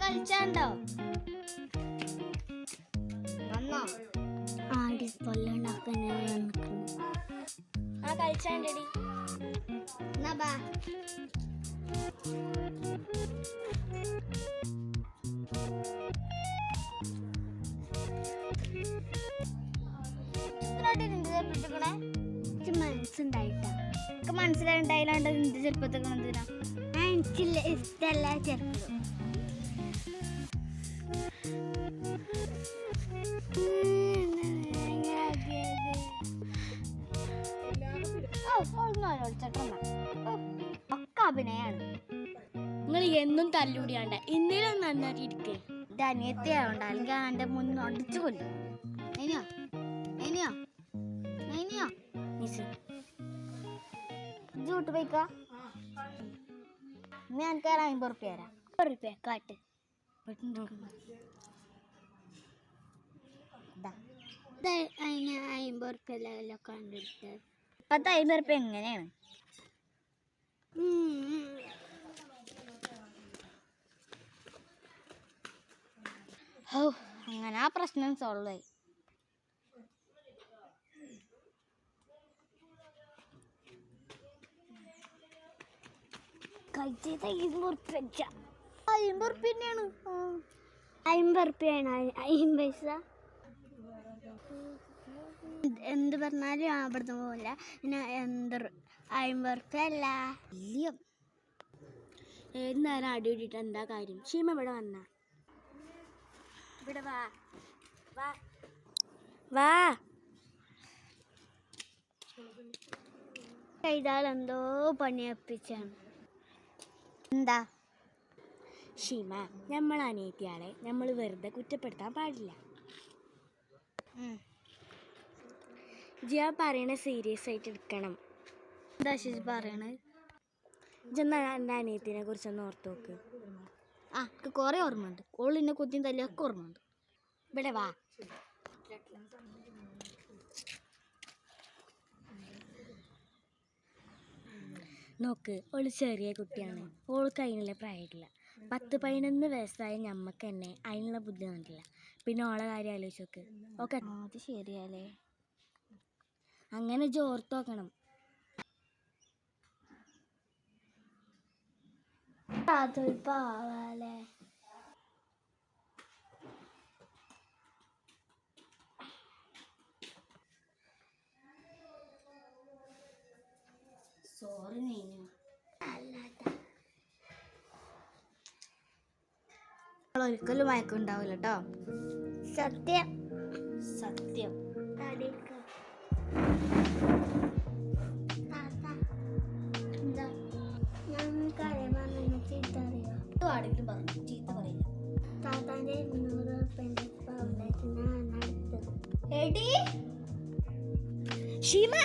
കളിച്ചാണ്ടോ വന്നോ? ആടി പൊല്ലുണ്ടാക്കാൻ ആ കളിച്ചാണ്ടടി എന്നാ ബാ. മനസ്സുണ്ടായിട്ടാ മനസ്സിലായിണ്ടായില്ലാണ്ട് നിന്റെ ചെറുപ്പത്തൊക്കെ എന്തിനാ? എനിക്കില്ല ഇഷ്ടല്ല ചെറുപ്പം. ഒക്കെ അഭിനയാണ്. നിങ്ങൾ എന്നും തല്ലൂടിയാണ്ട ഇന്നലും നന്നാക്കിയിരിക്കേ. എന്റെ അനിയത്തിയാവണ്ട അല്ലെങ്കിൽ എന്റെ മുന്നിൽ അടിച്ചു കൊല്ലും. നൈനിയോ നൈനിയോ നൈനിയോ ജൂട്ട് പോയിക്കാ. ഞാൻ കയറാൻ 50 റുപ്യ തരാം. 50 റുപ്യ കാട്ട്. അതിന് 50 റുപ്യല്ലോ കണ്ടിട്ട് ഇപ്പത്തെ 50 റുപ്യ എങ്ങനെയാണ്? അങ്ങനെ ആ പ്രശ്നം സോൾവ് ആയി. കഴിച്ചത് 50 റുപ്യ. 50 റുപ്യ തന്നെയാണ്. 50 റുപ്യാണ് 50 പൈസ. എന്ത് പറഞ്ഞാലും അവിടുന്ന് പോകില്ല. പിന്നെ 50 റുപ്യ അല്ല. ഏത് നേരം അടി കൂടിയിട്ട് എന്താ കാര്യം? ഷീമ ഇവിടെ വന്ന ഇവിടെ വാ വാ വാ. ചെയ്താലെന്തോ പണിയപ്പിച്ചാണ്. എന്താ ഷീമ, നമ്മൾ അനിയത്തിയാളെ നമ്മൾ വെറുതെ കുറ്റപ്പെടുത്താൻ പാടില്ല. ജിയാ പറയണ സീരിയസ് ആയിട്ട് എടുക്കണം. എന്താ ശരി പറയണത്? ഇജെന്നാ എൻ്റെ അനിയത്തിനെ കുറിച്ചൊന്ന് ഓർത്ത് നോക്ക്. എനിക്ക് കുറേ ഓർമ്മയുണ്ട്. ഓളിന്നെ കുത്തിയും തല്ലിയൊക്കെ ഓർമ്മയുണ്ട്. ഇവിടെ വാ. നോക്ക്, ഓള് ചെറിയ കുട്ടിയാണ്. ഓൾക്ക് അതിനുള്ള പ്രായമില്ല. 10-11 വയസ്സായ ഞമ്മക്ക് തന്നെ അതിനുള്ള ബുദ്ധി കണ്ടില്ല. പിന്നെ ഓളെ കാര്യം ആലോചിച്ച് നോക്ക്. ഓക്കെ, അത് ശരിയല്ലേ? അങ്ങനെ ഓർത്ത് നോക്കണം. അതൊരു പാവല്ലേ. സോറി നീനു. ഒരിക്കലും മയക്കുണ്ടാവില്ല കേട്ടോ. സത്യം സത്യം. എന്താ ആരെങ്കിലും പറഞ്ഞു ചീത്ത പറയില്ല. താത്താന്റെ 200 റുപ്യന്റെ പൗഡർ ഷീമ